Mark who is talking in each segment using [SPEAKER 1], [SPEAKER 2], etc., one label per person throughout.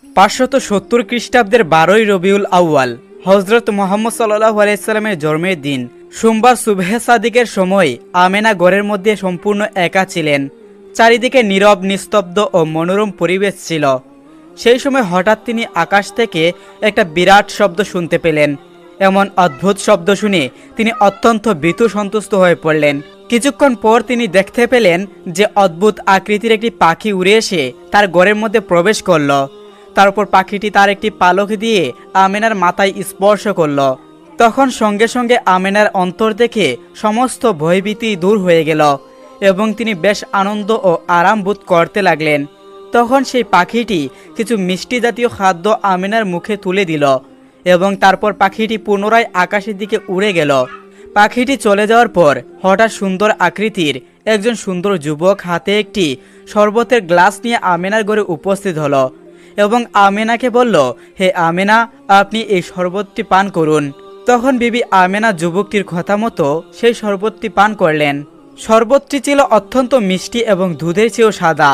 [SPEAKER 1] 570 খ্রিস্টাব্দের 12ই রবিউল আউয়াল হজরত মুহাম্মদ সাল্লাল্লাহু আলাইহি সাল্লামের জন্মের দিন সোমবার সুবহে সাদিকের সময় আমেনা ঘরের মধ্যে সম্পূর্ণ একা ছিলেন। চারিদিকে নীরব, নিস্তব্ধ ও মনোরম পরিবেশ ছিল। সেই সময় হঠাৎ তিনি আকাশ থেকে একটা বিরাট শব্দ শুনতে পেলেন। এমন অদ্ভুত শব্দ শুনে তিনি অত্যন্ত ভীতু সন্তুষ্ট হয়ে পড়লেন। কিছুক্ষণ পর তিনি দেখতে পেলেন যে অদ্ভুত আকৃতির একটি পাখি উড়ে এসে তার ঘরের মধ্যে প্রবেশ করল। তারপর পাখিটি তার একটি পালক দিয়ে আমেনার মাথায় স্পর্শ করল। তখন সঙ্গে সঙ্গে আমেনার অন্তর দেখে সমস্ত ভয়ভীতি দূর হয়ে গেল এবং তিনি বেশ আনন্দ ও আরাম বোধ করতে লাগলেন। তখন সেই পাখিটি কিছু মিষ্টি জাতীয় খাদ্য আমেনার মুখে তুলে দিল এবং তারপর পাখিটি পুনরায় আকাশের দিকে উড়ে গেল। পাখিটি চলে যাওয়ার পর হঠাৎ সুন্দর আকৃতির একজন সুন্দর যুবক হাতে একটি শরবতের গ্লাস নিয়ে আমেনার ঘরে উপস্থিত হলো এবং আমেনাকে বলল, হে আমেনা, আপনি এই শরবতটি পান করুন। তখন বিবি আমেনা যুবকটির কথা মতো সেই শরবতটি পান করলেন। শরবতটি ছিল অত্যন্ত মিষ্টি এবং দুধের চেয়েও সাদা।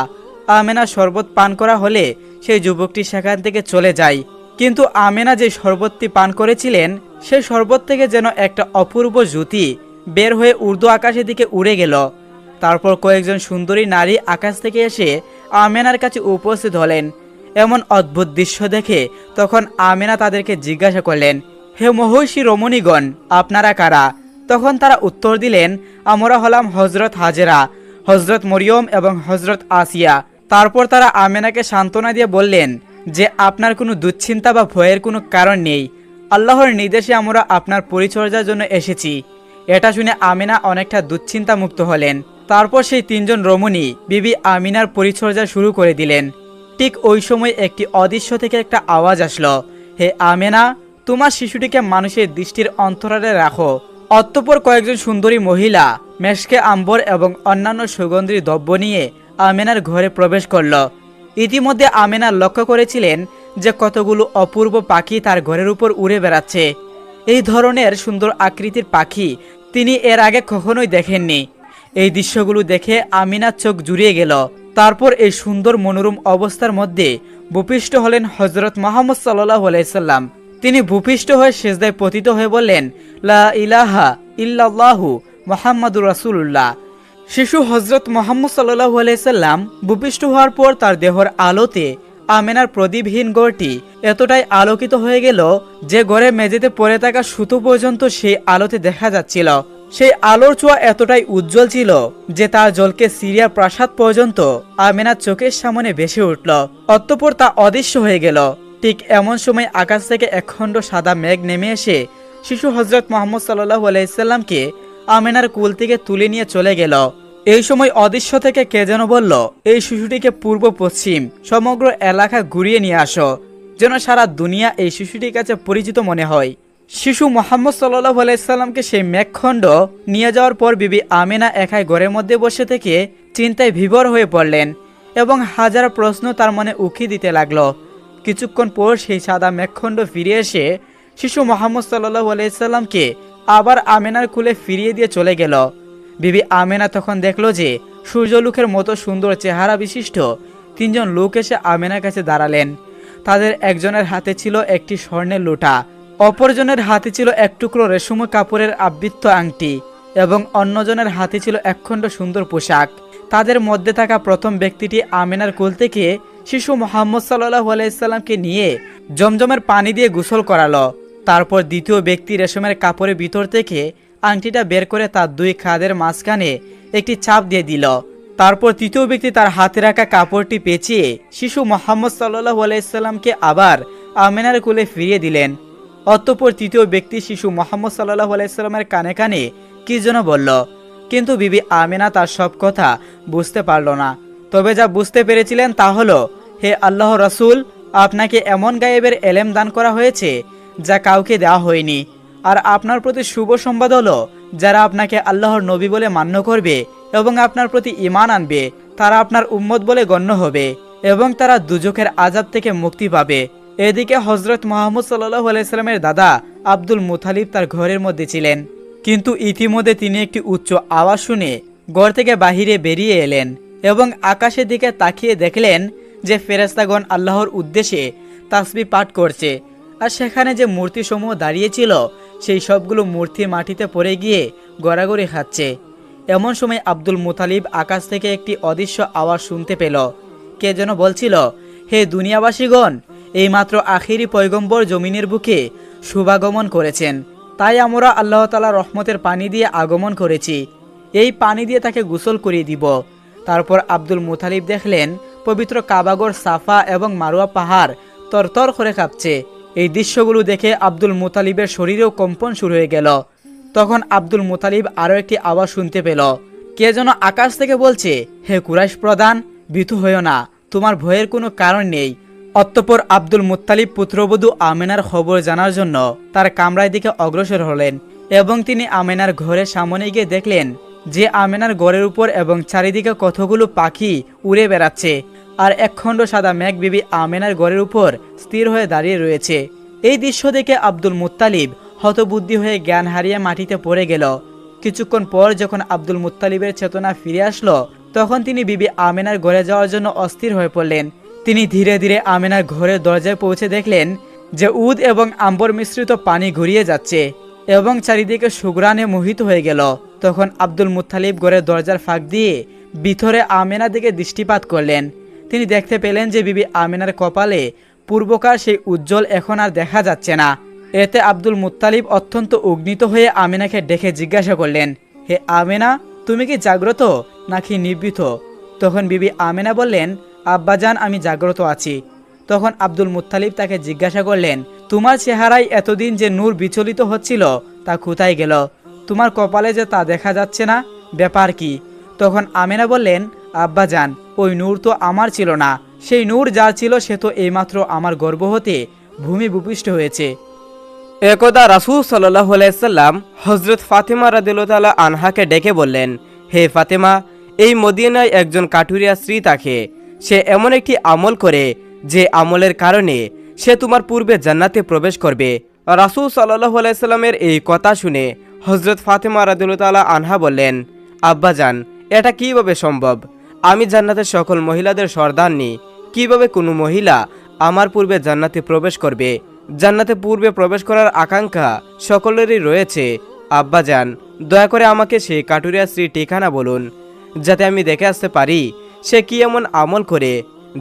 [SPEAKER 1] আমেনা শরবত পান করা হলে সেই যুবকটি সেখান থেকে চলে যায়। কিন্তু আমেনা যে শরবতটি পান করেছিলেন সেই শরবত থেকে যেন একটা অপূর্ব জ্যোতি বের হয়ে ঊর্ধ্ব আকাশের দিকে উড়ে গেল। তারপর কয়েকজন সুন্দরী নারী আকাশ থেকে এসে আমেনার কাছে উপস্থিত হলেন। এমন অদ্ভুত দৃশ্য দেখে তখন আমেনা তাদেরকে জিজ্ঞাসা করলেন, হে মহর্ষি রমণীগণ, আপনারা কারা? তখন তারা উত্তর দিলেন, আমরা হলাম হজরত হাজেরা, হজরত মরিয়ম এবং হজরত আসিয়া। তারপর তারা আমেনাকে সান্ত্বনা দিয়ে বললেন যে আপনার কোনো দুশ্চিন্তা বা ভয়ের কোনো কারণ নেই। আল্লাহর নির্দেশে আমরা আপনার পরিচর্যার জন্য এসেছি। এটা শুনে আমিনা অনেকটা দুশ্চিন্তা মুক্ত হলেন। তারপর সেই তিনজন রমণী বিবি আমিনার পরিচর্যা শুরু করে দিলেন। ঠিক ওই সময় একটি অদৃশ্য থেকে একটা আওয়াজ আসলো, হে আমেনা, তোমার শিশুটিকে মানুষের দৃষ্টির অন্তরালে রাখো। অতঃপর কয়েকজন সুন্দরী মহিলা মেশকে আম্বর এবং অন্যান্য সুগন্ধি দ্রব্য নিয়ে আমেনার ঘরে প্রবেশ করল। ইতিমধ্যে আমেনা লক্ষ্য করেছিলেন যে কতগুলো অপূর্ব পাখি তার ঘরের উপর উড়ে বেড়াচ্ছে। এই ধরনের সুন্দর আকৃতির পাখি তিনি এর আগে কখনোই দেখেননি। এই দৃশ্যগুলো দেখে আমিনার চোখ জুড়িয়ে গেল। তারপর এই সুন্দর মনোরম অবস্থার মধ্যে ভূপিষ্ঠ হলেন হজরত মুহাম্মদ সাল্লাল্লাহু আলাইহি সাল্লাম। তিনি ভূপিষ্ঠ হয়ে সিজদায় পতিত হয়ে বললেন, লা ইলাহা ইল্লাল্লাহু মুহাম্মাদুর রাসূলুল্লাহ। শিশু হজরত মুহাম্মদ সাল্লাল্লাহু আলাইহি সাল্লাম ভূপিষ্ঠ হওয়ার পর তার দেহর আলোতে আমেনার প্রদীপহীন ঘরটি এতটাই আলোকিত হয়ে গেল যে ঘরে মেঝেতে পড়ে থাকা সুতো পর্যন্ত সেই আলোতে দেখা যাচ্ছিল। সেই আলোর ছোঁয়া এতটাই উজ্জ্বল ছিল যে তার জলকে সিরিয়া প্রাসাদ পর্যন্ত আমেনার চোখের সামনে ভেসে উঠল। অতঃপর তা অদৃশ্য হয়ে গেল। ঠিক এমন সময় আকাশ থেকে একখণ্ড সাদা মেঘ নেমে এসে শিশু হজরত মুহাম্মদ সাল্লাল্লাহু আলাইহি সাল্লামকে আমেনার কুল থেকে তুলে নিয়ে চলে গেল। এই সময় অদৃশ্য থেকে কে যেন বলল, এই শিশুটিকে পূর্ব পশ্চিম সমগ্র এলাকা ঘুরিয়ে নিয়ে আসো, যেন সারা দুনিয়া এই শিশুটির কাছে পরিচিত মনে হয়। শিশু মুহাম্মদ সাল্লাল্লাহু আলাইহি সাল্লামকে সেই মেঘখণ্ড নিয়ে যাওয়ার পর বিবি আমেনা একাই ঘরের মধ্যে বসে থেকে চিন্তায় বিভোর হয়ে পড়লেন এবং হাজার প্রশ্ন তার মনে উকি দিতে লাগলো। কিছুক্ষণ পর সেই সাদা মেঘখণ্ড ফিরে এসে শিশু মুহাম্মদ সাল্লাল্লাহু আলাইহি সাল্লামকে আবার আমেনার কুলে ফিরিয়ে দিয়ে চলে গেল। বিবি আমেনা তখন দেখল যে সূর্যলোকের মতো সুন্দর চেহারা বিশিষ্ট তিনজন লোক এসে আমেনার কাছে দাঁড়ালেন। তাদের একজনের হাতে ছিল একটি স্বর্ণের লোটা, অপরজনের হাতে ছিল এক টুকরো রেশম কাপড়ের আবৃত আংটি এবং অন্যজনের হাতে ছিল একখণ্ড সুন্দর পোশাক। তাদের মধ্যে থাকা প্রথম ব্যক্তিটি আমেনার কোল থেকে শিশু মুহাম্মদ সাল্লাল্লাহু আলাইহি সাল্লামকে নিয়ে জমজমের পানি দিয়ে গোসল করালো। তারপর দ্বিতীয় ব্যক্তি রেশমের কাপড়ের ভিতর থেকে আংটিটা বের করে তার দুই খাদের মাঝখানে একটি চাপ দিয়ে দিল। তারপর তৃতীয় ব্যক্তি তার হাতে রাখা কাপড়টি পেঁচিয়ে শিশু মুহাম্মদ সাল্লাল্লাহু আলাইহি সাল্লামকে আবার আমেনার কোলে ফিরিয়ে দিলেন। অতঃপর তৃতীয় ব্যক্তি শিশু মুহাম্মদ সাল্লাল্লাহু আলাইহি সাল্লামের কানে কানে কি যেন বলল, কিন্তু বিবি আমেনা তার সব কথা বুঝতে পারল না। তবে যা বুঝতে পেরেছিলেন তা হলো, হে আল্লাহ রাসূল, আপনাকে এমন গায়েবের এলেম দান করা হয়েছে যা কাউকে দেওয়া হয়নি। আর আপনার প্রতি শুভ সংবাদ হলো, যারা আপনাকে আল্লাহর নবী বলে মান্য করবে এবং আপনার প্রতি ঈমান আনবে তারা আপনার উম্মত বলে গণ্য হবে এবং তারা দুজকের আযাব থেকে মুক্তি পাবে। এদিকে হজরত মুহাম্মদ সাল্লাল্লাহু আলাইহি সাল্লামের দাদা আব্দুল মুতালিব তার ঘরের মধ্যে ছিলেন, কিন্তু ইতিমধ্যে তিনি একটি উচ্চ আওয়াজ শুনে ঘর থেকে বাহিরে বেরিয়ে এলেন এবং আকাশের দিকে তাকিয়ে দেখলেন যে ফেরেশতাগণ আল্লাহর উদ্দেশ্যে তাসবিহ পাঠ করছে, আর সেখানে যে মূর্তিসমূহ দাঁড়িয়েছিল সেই সবগুলো মূর্তি মাটিতে পড়ে গিয়ে গড়াগড়ি খাচ্ছে। এমন সময় আব্দুল মুতালিব আকাশ থেকে একটি অদৃশ্য আওয়াজ শুনতে পেল। কে যেন বলছিল, হে দুনিয়াবাসীগণ, এইমাত্র আখিরি পয়গম্বর জমিনের বুকে শুভাগমন করেছেন, তাই আমরা আল্লাহ তাআলার রহমতের পানি দিয়ে আগমন করেছি। এই পানি দিয়ে তাকে গোসল করিয়ে দিব। তারপর আব্দুল মুতালিব দেখলেন পবিত্র কাবাগর সাফা এবং মারোয়া পাহাড় তরতর করে কাঁপছে। এই দৃশ্যগুলো দেখে আব্দুল মুতালিবের শরীরেও কম্পন শুরু হয়ে গেল। তখন আব্দুল মুতালিব আরও একটি আওয়াজ শুনতে পেল। কে যেন আকাশ থেকে বলছে, হে কুরাইশ প্রধান, ভীতু হইও না, তোমার ভয়ের কোনো কারণ নেই। অতঃপর আব্দুল মুত্তালিব পুত্রবধূ আমেনার খবর জানার জন্য তার কামরার দিকে অগ্রসর হলেন এবং তিনি আমেনার ঘরের সামনে গিয়ে দেখলেন যে আমেনার ঘরের উপর এবং চারিদিকে কতগুলো পাখি উড়ে বেড়াচ্ছে, আর একখণ্ড সাদা মেঘ বিবি আমেনার ঘরের উপর স্থির হয়ে দাঁড়িয়ে রয়েছে। এই দৃশ্য দেখে আব্দুল মুত্তালিব হতবুদ্ধি হয়ে জ্ঞান হারিয়ে মাটিতে পড়ে গেল। কিছুক্ষণ পর যখন আব্দুল মুত্তালিবের চেতনা ফিরে আসলো, তখন তিনি বিবি আমেনার ঘরে যাওয়ার জন্য অস্থির হয়ে পড়লেন। তিনি ধীরে ধীরে আমেনার ঘরের দরজায় পৌঁছে দেখলেন যে উদ এবং আম্বর মিশ্রিত পানি ঘুরিয়ে যাচ্ছে এবং চারিদিকে সুঘ্রাণে মোহিত হয়ে গেল। তখন আব্দুল মুত্তালিব ঘরের দরজার ফাঁক দিয়ে ভিতরে আমেনার দিকে দৃষ্টিপাত করলেন। তিনি দেখতে পেলেন যে বিবি আমেনার কপালে পূর্বকার সেই উজ্জ্বল এখন আর দেখা যাচ্ছে না। এতে আব্দুল মুত্তালিব অত্যন্ত উগ্নিত হয়ে আমেনাকে ডেকে জিজ্ঞাসা করলেন, হে আমেনা, তুমি কি জাগ্রত নাকি নিবৃত? তখন বিবি আমেনা বললেন, আব্বাজান, আমি জাগ্রত আছি। তখন আব্দুল মুত্তালিব তাকে জিজ্ঞাসা করলেন, তোমার চেহারায় এতদিন যে নূর বিচলিত হচ্ছিল তা কোথায় গেল? তোমার কপালে যে তা দেখা যাচ্ছে না, ব্যাপার কি? তখন আমেনা বললেন, আব্বাজান, ওই নূর তো আমার ছিল না, সেই নূর যার ছিল সে তো এইমাত্র আমার গর্ভ হতে ভূমি ভূপিষ্ঠ হয়েছে।
[SPEAKER 2] একদা রাসূল সাল্লাল্লাহু আলাইহি সাল্লাম হযরত ফাতেমা রাদিয়াল্লাহু তাআলা আনহাকে ডেকে বললেন, হে ফাতেমা, এই মদিনায় একজন কাঠুরিয়া স্ত্রী থাকে। সে এমন একটি আমল করে যে আমলের কারণে সে তোমার পূর্বে জান্নাতে প্রবেশ করবে। রাসূল সাল্লাল্লাহু আলাইহি সাল্লামের এই কথা শুনে হযরত ফাতেমা রাদিয়াল্লাহু তাআলা আনহা বললেন, আব্বাজান, এটা কিভাবে সম্ভব? আমি জান্নাতের সকল মহিলাদের সর্দারনি, কিভাবে কোনো মহিলা আমার পূর্বে জান্নাতে প্রবেশ করবে? জান্নাতে পূর্বে প্রবেশ করার আকাঙ্ক্ষা সকলেরই রয়েছে। আব্বাজান, দয়া করে আমাকে সেই কাটুরিয়া স্ত্রীর ঠিকানা বলুন, যাতে আমি দেখে আসতে পারি সে কি এমন আমল করে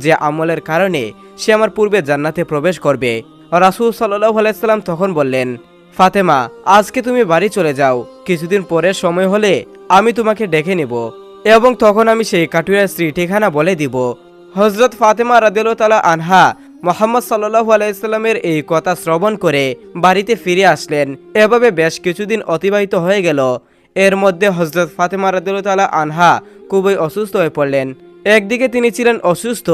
[SPEAKER 2] যে আমলের কারণে সে আমার পূর্বে জান্নাতে প্রবেশ করবে। রাসূল সাল্লাল্লাহু আলাইহি সাল্লাম তখন বললেন, ফাতেমা, আজকে তুমি বাড়ি চলে যাও, কিছুদিন পরের সময় হলে আমি তোমাকে ডেকে নেব এবং তখন আমি সেই কাটুরিয়া স্ত্রীর ঠিকানা বলে দিব। হযরত ফাতেমা রাদিয়াল্লাহু তাআলা আনহা মুহাম্মদ সাল্লাল্লাহু আলাইহি সাল্লামের এই কথা শ্রবণ করে বাড়িতে ফিরে আসলেন। এভাবে বেশ কিছুদিন অতিবাহিত হয়ে গেল। এর মধ্যে হযরত ফাতেমা রাদিয়াল্লাহু তাআলা আনহা খুবই অসুস্থ হয়ে পড়লেন। একদিকে তিনি ছিলেন অসুস্থ,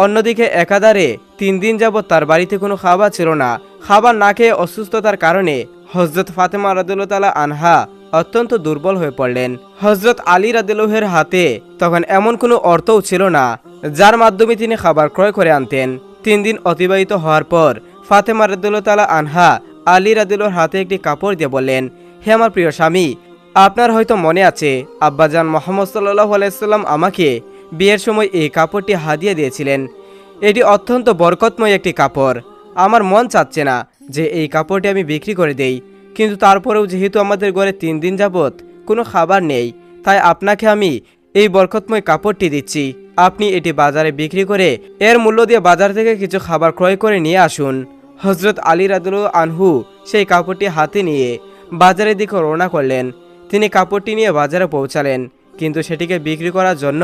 [SPEAKER 2] অন্যদিকে একাধারে 3 দিন যাবৎ তার বাড়িতে কোনো খাবার ছিল না। খাবার না খেয়ে অসুস্থতার কারণে হযরত ফাতেমা রাদিয়াল্লাহু তাআলা আনহা অত্যন্ত দুর্বল হয়ে পড়লেন। হযরত আলী রাদিয়াল্লাহু এর হাতে তখন এমন কোনো অর্থও ছিল না যার মাধ্যমে তিনি খাবার ক্রয় করে আনতেন। 3 দিন অতিবাহিত হওয়ার পর ফাতেমা রাদিয়াল্লাহু তাআলা আনহা আলী রাদিয়াল্লাহুর হাতে একটি কাপড় দিয়ে বললেন, হে আমার প্রিয় স্বামী, আপনার হয়তো মনে আছে আব্বাজান মুহাম্মদ সাল্লাল্লাহু আলাইহি সাল্লাম আমাকে বিয়ের সময় এই কাপড়টি হাদিয়া দিয়েছিলেন। এটি অত্যন্ত বরকতময় একটি কাপড়। আমার মন চাচ্ছে না যে এই কাপড়টি আমি বিক্রি করে দেই, কিন্তু তারপরেও যেহেতু আমাদের ঘরে 3 দিন যাবৎ কোনো খাবার নেই, তাই আপনাকে আমি এই বরকতময় কাপড়টি দিচ্ছি। আপনি এটি বাজারে বিক্রি করে এর মূল্য দিয়ে বাজার থেকে কিছু খাবার ক্রয় করে নিয়ে আসুন। হযরত আলী রাদিয়াল্লাহু আনহু সেই কাপড়টি হাতে নিয়ে বাজারের দিকে রওনা করলেন। তিনি কাপড়টি নিয়ে বাজারে পৌঁছালেন, কিন্তু সেটিকে বিক্রি করার জন্য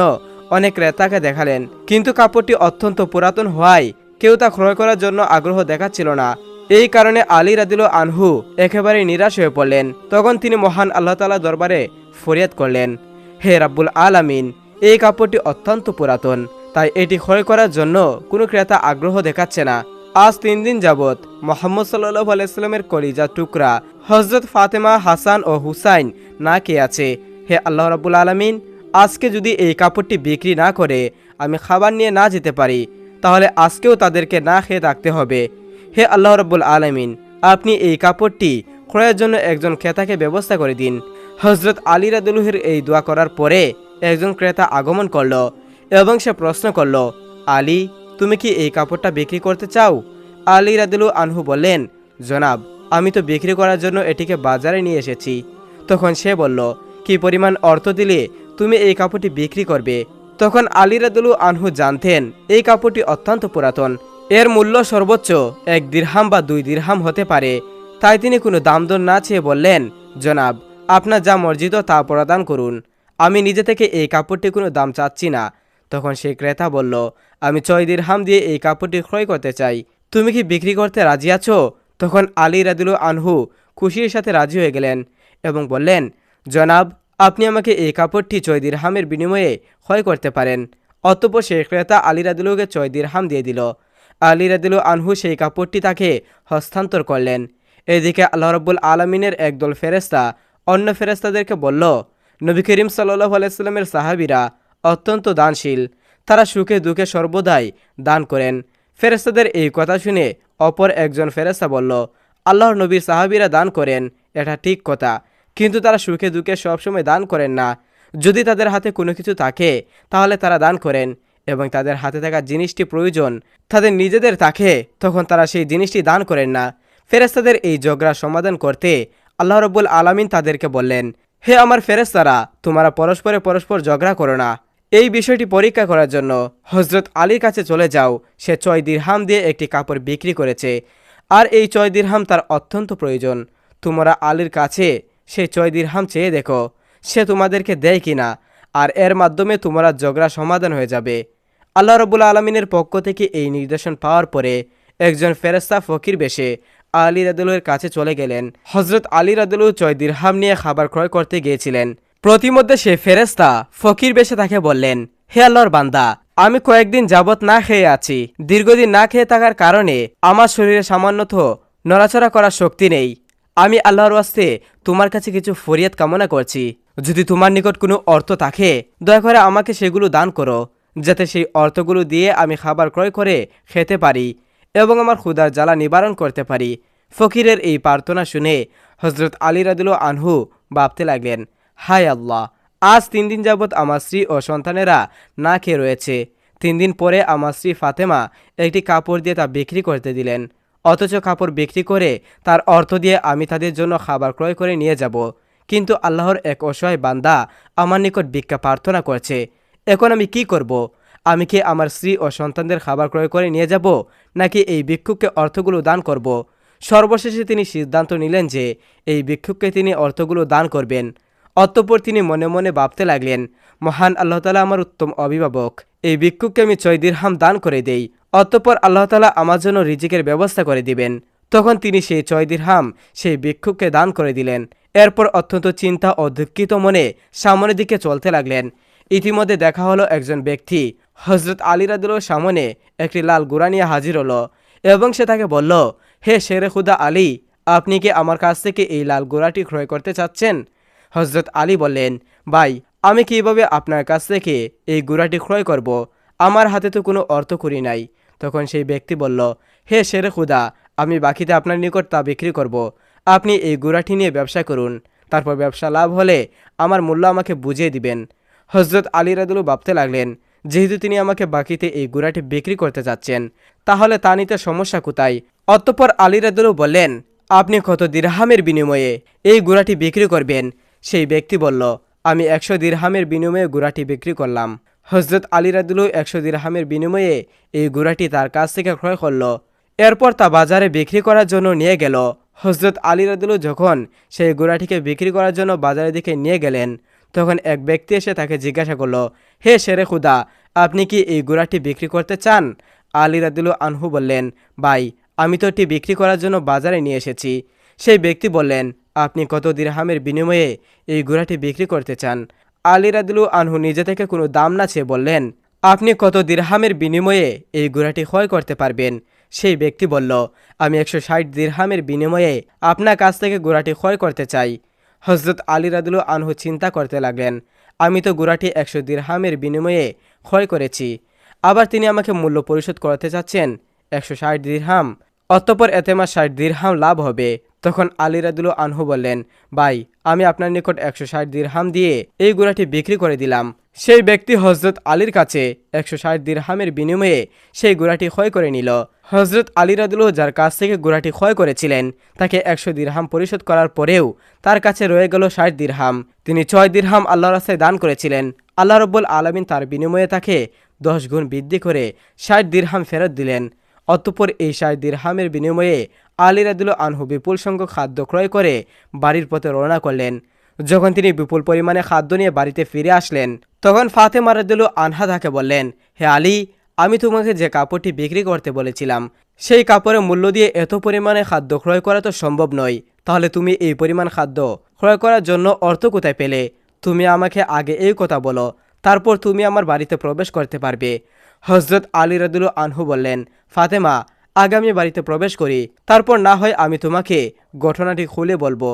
[SPEAKER 2] অনেক ক্রেতাকে দেখালেন, কিন্তু কাপড়টি অত্যন্ত পুরাতন হওয়ায় কেউ তা ক্রয় করার জন্য আগ্রহ দেখাচ্ছিল না। এই কারণে আলী রাদিয়াল্লাহু আনহু একেবারে নিরাশ হয়ে পড়লেন। তখন তিনি মহান আল্লাহ তাআলা দরবারে ফরিয়াদ করলেন, হে রাব্বুল আলামিন, এই কাপড়টি অত্যন্ত পুরাতন, তাই এটি ক্রয় করার জন্য কোনো ক্রেতা আগ্রহ দেখাচ্ছে না। আজ 3 দিন যাবৎ মুহাম্মদ সাল্লাল্লাহু আলাইহি সাল্লামের কলিজার টুকরা হযরত ফাতেমা, হাসান ও হুসাইন না খেয়ে আছে। হে আল্লাহ রাব্বুল আলামিন, আজকে যদি এই কাপড়টি বিক্রি না করে আমি খাবার নিয়ে না যেতে পারি, তাহলে আজকেও তাদেরকে না খেয়ে থাকতে হবে। হে আল্লাহ রাব্বুল আলামিন, আপনি এই কাপড়টি ক্রয়ের জন্য একজন ক্রেতাকে ব্যবস্থা করে দিন। হযরত আলী রাদিয়াল্লাহুর এই দোয়া করার পরে একজন ক্রেতা আগমন করল এবং সে প্রশ্ন করল, আলী, তুমি কি এই কাপড়টা বিক্রি করতে চাও? আলী রাদিয়াল্লাহু আনহু বললেন, জনাব, আমি তো বিক্রি করার জন্য এটিকে বাজারে নিয়ে এসেছি। তখন সে বলল, কি পরিমাণ অর্থ দিলে তুমি এই কাপড়টি বিক্রি করবে? তখন আলী রাদিয়াল্লাহু আনহু জানতেন এই কাপড়টি অত্যন্ত পুরাতন, এর মূল্য সর্বোচ্চ 1 দিরহাম বা 2 দিরহাম হতে পারে। তাই তিনি কোনো দাম দর না চেয়ে বললেন, জনাব, আপনার যা মর্জিত তা প্রদান করুন, আমি নিজে থেকে এই কাপড়টি কোনো দাম চাচ্ছি না। তখন সেই ক্রেতা বলল, আমি 6 দিরহাম দিয়ে এই কাপড়টি ক্রয় করতে চাই, তুমি কি বিক্রি করতে রাজি আছো? তখন আলী রাদিয়াল্লাহু আনহু খুশির সাথে রাজি হয়ে গেলেন এবং বললেন, জনাব, আপনি আমাকে এই কাপড়টি 6 দিরহামের বিনিময়ে ক্রয় করতে পারেন। অতঃপর সেই ক্রেতা আলী রাদিয়াল্লাহুকে 6 দিরহাম দিয়ে দিল। আলী রাদিয়াল্লাহু আনহু সেই কাপড়টি তাকে হস্তান্তর করলেন। এদিকে আল্লাহ রাব্বুল আলামিনের একদল ফেরেশতা অন্য ফেরেশতাদেরকে বলল, নবী করিম সাল্লাল্লাহু আলাইহি সাল্লামের সাহাবীরা অত্যন্ত দানশীল, তারা সুখে দুঃখে সর্বদাই দান করেন। ফেরেশতাদের এই কথা শুনে অপর একজন ফেরেশতা বলল, আল্লাহর নবীর সাহাবীরা দান করেন, এটা ঠিক কথা, কিন্তু তারা সুখে দুঃখে সবসময় দান করেন না। যদি তাদের হাতে কোনো কিছু থাকে তাহলে তারা দান করেন, এবং তাদের হাতে থাকা জিনিসটি প্রয়োজন তাদের নিজেদের থাকে, তখন তারা সেই জিনিসটি দান করেন না। ফেরেশতাদের এই ঝগড়া সমাধান করতে আল্লাহ রাব্বুল আলামিন তাদেরকে বললেন, হে আমার ফেরেশতারা, তোমরা পরস্পর ঝগড়া করো না। এই বিষয়টি পরীক্ষা করার জন্য হযরত আলীর কাছে চলে যাও। সে 6 দিরহাম দিয়ে একটি কাপড় বিক্রি করেছে, আর এই 6 দিরহাম তার অত্যন্ত প্রয়োজন। তোমরা আলীর কাছে সেই 6 দিরহাম চেয়ে দেখো সে তোমাদেরকে দেয় কিনা, আর এর মাধ্যমে তোমরা ঝগড়া সমাধান হয়ে যাবে। আল্লাহ রাব্বুল আলামিনের পক্ষ থেকে এই নির্দেশন পাওয়ার পরে একজন ফেরেশতা ফকির বেশে আলী রাদিয়াল্লাহুর কাছে চলে গেলেন। হযরত আলী রাদিয়াল্লাহু 6 দিরহাম নিয়ে খাবার ক্রয় করতে গিয়েছিলেন। প্রতিমধ্যে সে ফেরেশতা ফকির বেশে তাকে বললেন, হে আল্লাহর বান্দা, আমি কয়েকদিন যাবত না খেয়ে আছি। দীর্ঘদিন না খেয়ে থাকার কারণে আমার শরীরে সামান্যত নড়াচড়া করার শক্তি নেই। আমি আল্লাহর ওয়াস্তে তোমার কাছে কিছু ফরিয়াদ কামনা করছি। যদি তোমার নিকট কোনো অর্থ থাকে দয়া করে আমাকে সেগুলো দান করো, যাতে সেই অর্থগুলো দিয়ে আমি খাবার ক্রয় করে খেতে পারি এবং আমার ক্ষুধার জ্বালা নিবারণ করতে পারি। ফকিরের এই প্রার্থনা শুনে হযরত আলী রাদিয়াল্লাহু আনহু ভাবতে লাগলেন, হায় আল্লাহ, আজ 3 দিন যাবৎ আমার স্ত্রী ও সন্তানেরা না খেয়ে রয়েছে। 3 দিন পরে আমার স্ত্রী ফাতেমা একটি কাপড় দিয়ে তা বিক্রি করতে দিলেন, অথচ কাপড় বিক্রি করে তার অর্থ দিয়ে আমি তাদের জন্য খাবার ক্রয় করে নিয়ে যাব। কিন্তু আল্লাহর এক অসহায় বান্দা আমার নিকট ভিক্ষা প্রার্থনা করছে, এখন আমি কি করব? আমি কি আমার স্ত্রী ও সন্তানদের খাবার ক্রয় করে নিয়ে যাব, নাকি এই ভিক্ষুককে অর্থগুলো দান করব? সর্বশেষে তিনি সিদ্ধান্ত নিলেন যে এই ভিক্ষুককে তিনি অর্থগুলো দান করবেন। অতঃপর তিনি মনে মনে ভাবতে লাগলেন, মহান আল্লাহ তাআলা আমার উত্তম অভিভাবক, এই ভিক্ষুককে আমি 6 দিরহাম দান করে দেই, অতঃপর আল্লাহ তাআলা আমার জন্য রিজিকের ব্যবস্থা করে দিবেন। তখন তিনি সেই 6 দিরহাম সেই ভিক্ষুককে দান করে দিলেন। এরপর অত্যন্ত চিন্তা ও দুঃখিত মনে সামনের দিকে চলতে লাগলেন। ইতিমধ্যে দেখা হলো একজন ব্যক্তি হযরত আলী রাদিয়াল্লাহুর সামনে একটি লাল ঘোড়া নিয়ে হাজির হলো এবং সে তাকে বলল, হে শেরে খুদা আলী, আপনি কি আমার কাছ থেকে এই লাল ঘোড়াটি ক্রয় করতে চাচ্ছেন? হযরত আলী বললেন, ভাই, আমি কিভাবে আপনার কাছ থেকে এই ঘোড়াটি ক্রয় করব? আমার হাতে তো কোনো অর্থ করি নাই। তখন সেই ব্যক্তি বলল, হে শেরে খুদা, আমি বাকিতে আপনার নিকট তা বিক্রি করব। আপনি এই ঘোড়াটি নিয়ে ব্যবসা করুন, তারপর ব্যবসা লাভ হলে আমার মূল্য আমাকে বুঝিয়ে দিবেন। হযরত আলী রাদিয়াল্লাহু ভাবতে লাগলেন, যেহেতু তিনি আমাকে বাকিতে এই ঘোড়াটি বিক্রি করতে যাচ্ছেন, তাহলে তা নিতে সমস্যা কোথায়? অতঃপর আলী রাদিয়াল্লাহু বললেন, আপনি কত দিরহামের বিনিময়ে এই ঘোড়াটি বিক্রি করবেন? সেই ব্যক্তি বলল, আমি 100 দিরহামের বিনিময়ে ঘোড়াটি বিক্রি করলাম। হযরত আলী রাদিয়াল্লাহু 100 দিরহামের বিনিময়ে এই ঘোড়াটি তার কাছ থেকে ক্রয় করল। এরপর তা বাজারে বিক্রি করার জন্য নিয়ে গেল। হযরত আলী রাদিয়াল্লাহু যখন সেই ঘোড়াটিকে বিক্রি করার জন্য বাজারের দিকে নিয়ে গেলেন, তখন এক ব্যক্তি এসে তাকে জিজ্ঞাসা করল, হে শেরে খুদা, আপনি কি এই ঘোড়াটি বিক্রি করতে চান? আলী রাদিয়াল্লাহু আনহু বললেন, ভাই, আমি তো এটি বিক্রি করার জন্য বাজারে নিয়ে এসেছি। সেই ব্যক্তি বললেন, আপনি কত দিরহামের বিনিময়ে এই ঘোড়াটি বিক্রি করতে চান? আলী রাদিয়াল্লাহু আনহু নিজে থেকে কোনো দাম না চেয়ে বললেন, আপনি কত দিরহামের বিনিময়ে এই ঘোড়াটি ক্রয় করতে পারবেন? সেই ব্যক্তি বলল, আমি 160 দিরহামের বিনিময়ে আপনার কাছ থেকে ঘোড়াটি ক্রয় করতে চাই। হযরত আলী রাদিয়াল্লাহু আনহু চিন্তা করতে লাগলেন, আমি তো ঘোড়াটি 100 দিরহামের বিনিময়ে ক্রয় করেছি, আবার তিনি আমাকে মূল্য পরিশোধ করতে চাচ্ছেন 160 দিরহাম, অতঃপর এতে আমার 60 দিরহাম লাভ হবে। তখন আলী রাদিয়াল্লাহু আনহু বললেন, ভাই, আমি আপনার নিকট 160 দিরহাম দিয়ে এই ঘোড়াটি বিক্রি করে দিলাম। সেই ব্যক্তি হজরত আলীর কাছে 160 দিরহামের বিনিময়ে সেই ঘোড়াটি ক্রয় করে নিল। হজরত আলী রাদিয়াল্লাহু যার কাছ থেকে ঘোড়াটি ক্রয় করেছিলেন তাকে 100 দিরহাম পরিশোধ করার পরেও তার কাছে রয়ে গেল 60 দিরহাম। তিনি 6 দিরহাম আল্লাহর রাস্তায় দান করেছিলেন। আল্লাহ রাব্বুল আলামিন তার বিনিময়ে তাকে 10 গুণ বৃদ্ধি করে 60 দিরহাম ফেরত দিলেন। অতঃপর এই 60 দিরহামের বিনিময়ে আলী রাদিয়াল্লাহু আনহু বিপুল সংখ্যক খাদ্য ক্রয় করে বাড়ির পথে রওনা করলেন। যখন তিনি বিপুল পরিমাণে খাদ্য নিয়ে বাড়িতে ফিরে আসলেন তখন ফাতেমা রাদিয়াল্লাহু আনহা তাকে বললেন, হে আলী, আমি তোমাকে যে কাপড়টি বিক্রি করতে বলেছিলাম সেই কাপড়ের মূল্য দিয়ে এত পরিমাণে খাদ্য ক্রয় করা তো সম্ভব নয়। তাহলে তুমি এই পরিমাণ খাদ্য ক্রয় করার জন্য অর্থ কোথায় পেলে? তুমি আমাকে আগে এই কথা বলো, তারপর তুমি আমার বাড়িতে প্রবেশ করতে পারবে। হজরত আলী রাদিয়াল্লাহু আনহু বললেন, ফাতেমা, আগে আমি বাড়িতে প্রবেশ করি, তারপর না হয় আমি তোমাকে ঘটনাটি খুলে বলবো।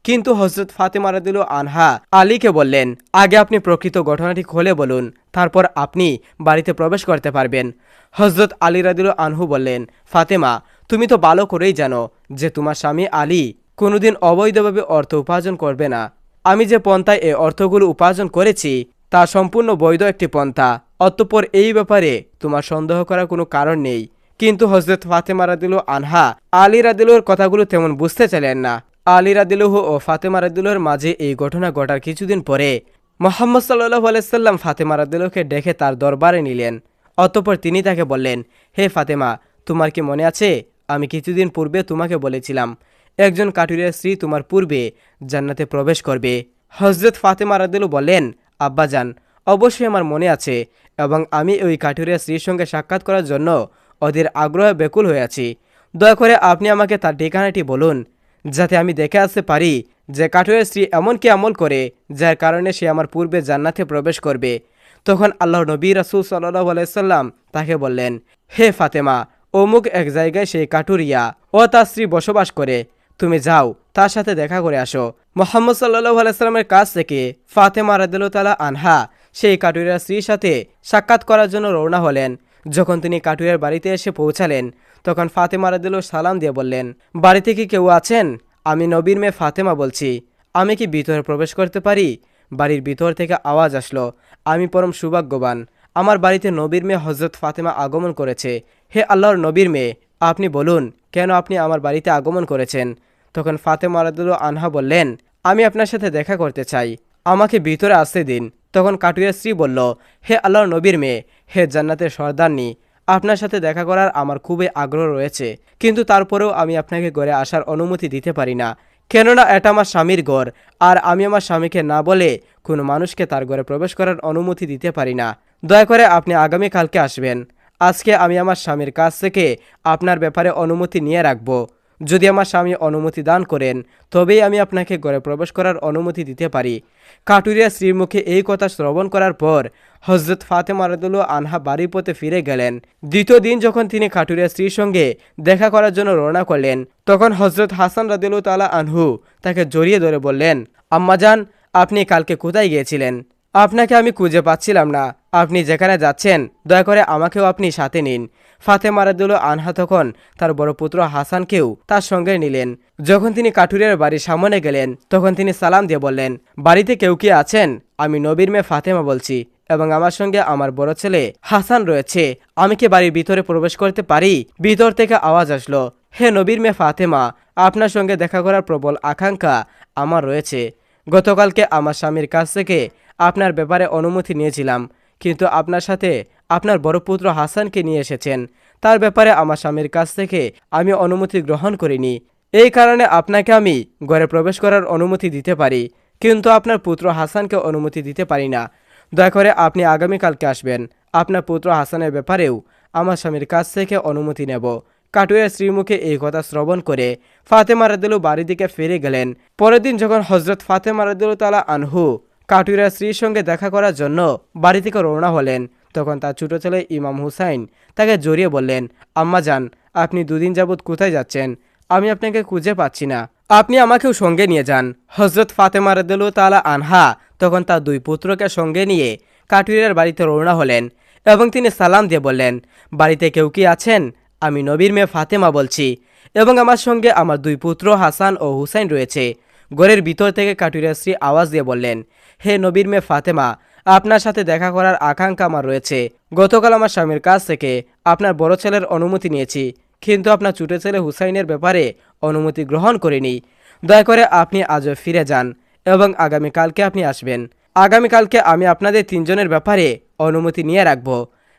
[SPEAKER 2] কিন্তু হজরত ফাতেমা রাদিয়াল্লাহু আনহা আলীকে বললেন, আগে আপনি প্রকৃত ঘটনাটি খুলে বলুন, তারপর আপনি বাড়িতে প্রবেশ করতে পারবেন। হজরত আলী রাদিয়াল্লাহু আনহু বললেন, ফাতেমা, তুমি তো ভালো করেই জানো যে তোমার স্বামী আলী কোনোদিন অবৈধভাবে অর্থ উপার্জন করবে না। আমি যে পন্থায় এই অর্থগুলো উপার্জন করেছি তা সম্পূর্ণ বৈধ একটি পন্থা। অতঃপর এই ব্যাপারে তোমার সন্দেহ করার কোনো কারণ নেই। কিন্তু হজরত ফাতেমা রাদিয়াল্লাহু আনহা আলী রাদিয়াল্লাহুর কথাগুলো তেমন বুঝতে চাইলেন না। আলী রাদিয়াল্লাহু ও ফাতেমা রাদিয়াল্লাহুর মাঝে এই ঘটনা ঘটার কিছুদিন পরে মুহাম্মদ সাল্লাল্লাহু আলাইহি সাল্লাম ফাতেমা রাদিয়াল্লাহুকে ডেকে তার দরবারে নিলেন। অতঃপর তিনি তাকে বললেন, হে ফাতেমা, তোমার কি মনে আছে আমি কিছুদিন পূর্বে তোমাকে বলেছিলাম একজন কাঠুরিয়ার স্ত্রী তোমার পূর্বে জান্নাতে প্রবেশ করবে? হজরত ফাতেমা রাদিয়াল্লাহু বললেন, আব্বাজান, অবশ্যই আমার মনে আছে এবং আমি ওই কাঠুরিয়া স্ত্রীর সঙ্গে সাক্ষাৎ করার জন্য ওদের আগ্রহে ব্যাকুল হয়ে আছি। দয়া করে আপনি আমাকে তার ঠিকানাটি বলুন যাতে আমি দেখে আসতে পারি যে কাঠুরিয়া স্ত্রী এমন কি আমল করে যার কারণে সে আমার পূর্বে জান্নাতে প্রবেশ করবে। তখন আল্লাহর নবী রাসূল সাল্লাল্লাহু আলাইহি সাল্লাম তাকে বললেন, হে ফাতেমা, অমুক এক জায়গায় সেই কাঠুরিয়া ও তার স্ত্রী বসবাস করে, তুমি যাও তার সাথে দেখা করে আসো। মুহাম্মদ সাল্লাল্লাহু আলাইহি সাল্লামের কাছ থেকে ফাতেমা রাদিয়াল্লাহু তাআলা আনহা সেই কাঠুরিয়ার স্ত্রীর সাথে সাক্ষাৎ করার জন্য রওনা হলেন। যখন তিনি কাঠুরিয়ার বাড়িতে এসে পৌঁছালেন তখন ফাতেমা রাদিয়াল্লাহু সালাম দিয়ে বললেন, বাড়িতে কি কেউ আছেন? আমি নবীর মেয়ে ফাতেমা বলছি, আমি কি ভিতরে প্রবেশ করতে পারি? বাড়ির ভিতর থেকে আওয়াজ আসলো, আমি পরম সৌভাগ্যবান, আমার বাড়িতে নবীর মেয়ে হজরত ফাতেমা আগমন করেছে। হে আল্লাহর নবীর মেয়ে, আপনি বলুন কেন আপনি আমার বাড়িতে আগমন করেছেন? তখন ফাতেমা রাদিয়াল্লাহু আনহা বললেন, আমি আপনার সাথে দেখা করতে চাই, আমাকে ভিতরে আসতে দিন। তখন কাঠুরিয়ার স্ত্রী বলল, হে আল্লাহর নবীর মেয়ে, হে জান্নাতের সর্দারনী, আপনার সাথে দেখা করার আমার খুবই আগ্রহ রয়েছে, কিন্তু তারপরেও আমি আপনাকে ঘরে আসার অনুমতি দিতে পারি না, কেননা এটা আমার স্বামীর ঘর, আর আমি আমার স্বামীকে না বলে কোনো মানুষকে তার ঘরে প্রবেশ করার অনুমতি দিতে পারি না। দয়া করে আপনি আগামীকালকে আসবেন। আজকে আমি আমার স্বামীর কাছ থেকে আপনার ব্যাপারে অনুমতি নিয়ে রাখব। যদি আমার স্বামী অনুমতি দান করেন তবেই আমি আপনাকে ঘরে প্রবেশ করার অনুমতি দিতে পারি। কাঠুরিয়া স্ত্রীর মুখে এই কথা শ্রবণ করার পর হজরত ফাতেমা রাদিয়াল্লাহু আনহা বাড়ির পথে ফিরে গেলেন। দ্বিতীয় দিন যখন তিনি কাঠুরিয়া স্ত্রীর সঙ্গে দেখা করার জন্য রওনা করলেন তখন হজরত হাসান রাদিয়াল্লাহু তাআলা আনহু তাকে জড়িয়ে ধরে বললেন, আম্মাজান, আপনি কালকে কোথায় গিয়েছিলেন? আপনাকে আমি খুঁজে পাচ্ছিলাম না, আপনি যেখানে যাচ্ছেন দয়া করে আমাকেও আপনি সাথে নিন। ফাতেমা রাদিয়াল্লাহু আনহা তখন তার বড় পুত্র হাসানকেও তার সঙ্গে নিলেন। যখন তিনি কাঠুরিয়ার বাড়ির সামনে গেলেন তখন তিনি সালাম দিয়ে বললেন, বাড়িতে কেউ কি আছেন? আমি নবীর মেয়ে ফাতেমা বলছি এবং আমার সঙ্গে আমার বড় ছেলে হাসান রয়েছে, আমি কি বাড়ির ভিতরে প্রবেশ করতে পারি? ভিতর থেকে আওয়াজ আসলো, হে নবীর মেয়ে ফাতেমা, আপনার সঙ্গে দেখা করার প্রবল আকাঙ্ক্ষা আমার রয়েছে। গতকালকে আমার স্বামীর কাছ থেকে আপনার ব্যাপারে অনুমতি নিয়েছিলাম, কিন্তু আপনার সাথে আপনার বড় পুত্র হাসানকে নিয়ে এসেছেন, তার ব্যাপারে আমার স্বামীর কাছ থেকে আমি অনুমতি গ্রহণ করিনি। এই কারণে আপনাকে আমি ঘরে প্রবেশ করার অনুমতি দিতে পারি, কিন্তু আপনার পুত্র হাসানকে অনুমতি দিতে পারি না। দয়া করে আপনি আগামীকালকে আসবেন, আপনার পুত্র হাসানের ব্যাপারেও আমার স্বামীর কাছ থেকে অনুমতি নেব। কাঠুরিয়ার স্ত্রীর মুখে এই কথা শ্রবণ করে ফাতেমা রাদিয়াল্লাহু বাড়ির দিকে ফিরে গেলেন। পরের দিন যখন হজরত ফাতেমা রাদিয়াল্লাহু তাআলা আনহু কাঠুরিয়ার স্ত্রীর সঙ্গে দেখা করার জন্য বাড়ি থেকে রওনা হলেন তখন তার ছোট ছেলে ইমাম হুসাইন তাকে জড়িয়ে বললেন, আম্মাজান, আপনি দুদিন যাবৎ কোথায় যাচ্ছেন? আমি আপনাকে খুঁজে পাচ্ছি না, আপনি আমাকেও সঙ্গে নিয়ে যান। হজরত ফাতেমা রাদিয়াল্লাহু তাআলা আনহা তখন তার দুই পুত্রকে সঙ্গে নিয়ে কাঠুরিয়ার বাড়িতে রওনা হলেন এবং তিনি সালাম দিয়ে বললেন, বাড়িতে কেউ কি আছেন? আমি নবীর মেয়ে ফাতেমা বলছি এবং আমার সঙ্গে আমার দুই পুত্র হাসান ও হুসাইন রয়েছে। ঘরের ভিতর থেকে কাঠুরিয়ার স্ত্রী আওয়াজ দিয়ে বললেন, হে নবীর মেয়ে ফাতেমা, আপনার সাথে দেখা করার আকাঙ্ক্ষা আমার রয়েছে। গতকাল আমার স্বামীর কাছ থেকে আপনার বড় ছেলের অনুমতি নিয়েছি, কিন্তু আপনার ছোট ছেলে হুসাইনের ব্যাপারে অনুমতি গ্রহণ করিনি। দয়া করে আপনি আজও ফিরে যান এবং আগামীকালকে আপনি আসবেন। আগামীকালকে আমি আপনাদের তিনজনের ব্যাপারে অনুমতি নিয়ে রাখব।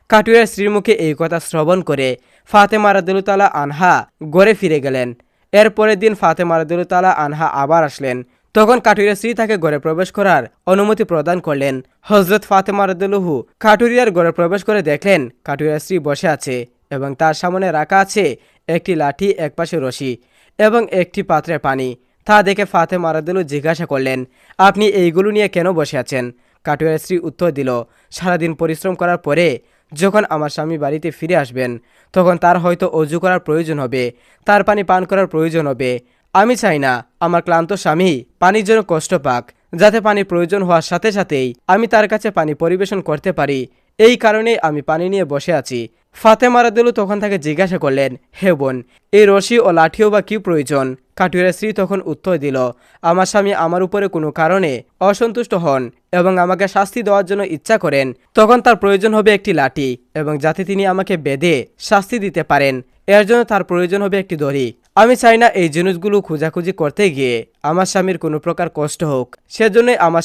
[SPEAKER 2] কাঠুরিয়ার স্ত্রীর মুখে এই কথা শ্রবণ করে ফাতেমা রাদিয়াল্লাহু তাআলা আনহা ঘরে ফিরে গেলেন। এর পরের দিন ফাতেমা রাদিয়াল্লাহু তাআলা আনহা আবার আসলেন। তখন কাঠুরিয়ার স্ত্রী তাকে ঘরে প্রবেশ করার অনুমতি প্রদান করলেন। হযরত ফাতেমা রাদিয়াল্লাহু কাঠুরিয়ার ঘরে প্রবেশ করে দেখলেন কাঠুরিয়ার স্ত্রী বসে আছে এবং তার সামনে রাখা আছে একটি লাঠি, একপাশে রশি এবং একটি পাত্রে পানি। তা দেখে ফাতেমা রাদিয়াল্লাহু জিজ্ঞাসা করলেন, আপনি এইগুলো নিয়ে কেন বসে আছেন? কাঠুরিয়ার স্ত্রী উত্তর দিল, সারাদিন পরিশ্রম করার পরে যখন আমার স্বামী বাড়িতে ফিরে আসবেন তখন তার হয়তো অজু করার প্রয়োজন হবে, তার পানি পান করার প্রয়োজন হবে। আমি চাই না আমার ক্লান্ত স্বামী পানির জন্য কষ্ট পাক, যাতে পানির প্রয়োজন হওয়ার সাথে সাথেই আমি তার কাছে পানি পরিবেশন করতে পারি। এই কারণেই আমি পানি নিয়ে বসে আছি। ফাতেমা রাদিয়াল্লাহু তখন তাকে জিজ্ঞাসা করলেন, হে বোন, এই রশি ও লাঠিও বা কি প্রয়োজন? কাঠুরিয়ার স্ত্রী তখন উত্তর দিল, আমার স্বামী আমার উপরে কোনো কারণে অসন্তুষ্ট হন এবং আমাকে শাস্তি দেওয়ার জন্য ইচ্ছা করেন, তখন তার প্রয়োজন হবে একটি লাঠি, এবং যাতে তিনি আমাকে বেঁধে শাস্তি দিতে পারেন এর জন্য তার প্রয়োজন হবে একটি দড়ি। আমি চাই না এই জিনিসগুলো খোঁজাখুঁজি করতে গিয়ে আমার স্বামীর কোনো প্রকার কষ্ট হোক, সেজন্যই আমার